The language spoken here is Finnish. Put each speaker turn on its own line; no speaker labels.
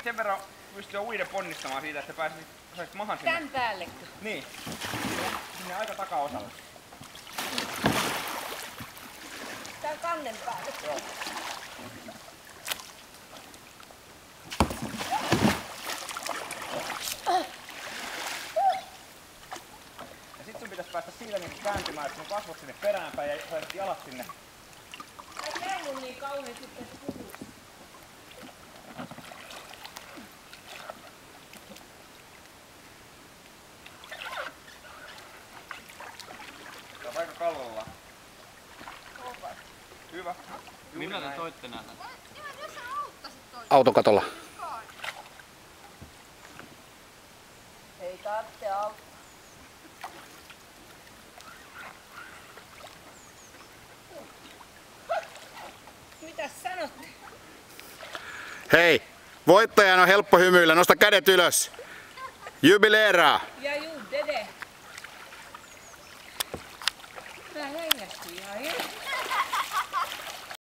sen verran pystyy uiden ponnistamaan siitä, että saisit mahan sinne.
Tän päällekö?
Niin. Sinne aika takaosalle.
Tän kannen päälle.
Joo. Ja sit sun pitäis päästä siitä niinku kääntymään, että sun kasvot sinne peräänpäin ja saisit jalat sinne.
Ei käy mun niin kauhean sitten puhuu.
Tää on aika kallellaan. Hyvä.
Millä te toitte näitä?
Autokatolla.
Ei tarvitse auttaa. Mitäs sanotte?
Hei, voittajan on helppo hymyillä. Nosta kädet ylös. Jubileeraa.
Ja juu, dede. Tää hengästyy ihan hirveä.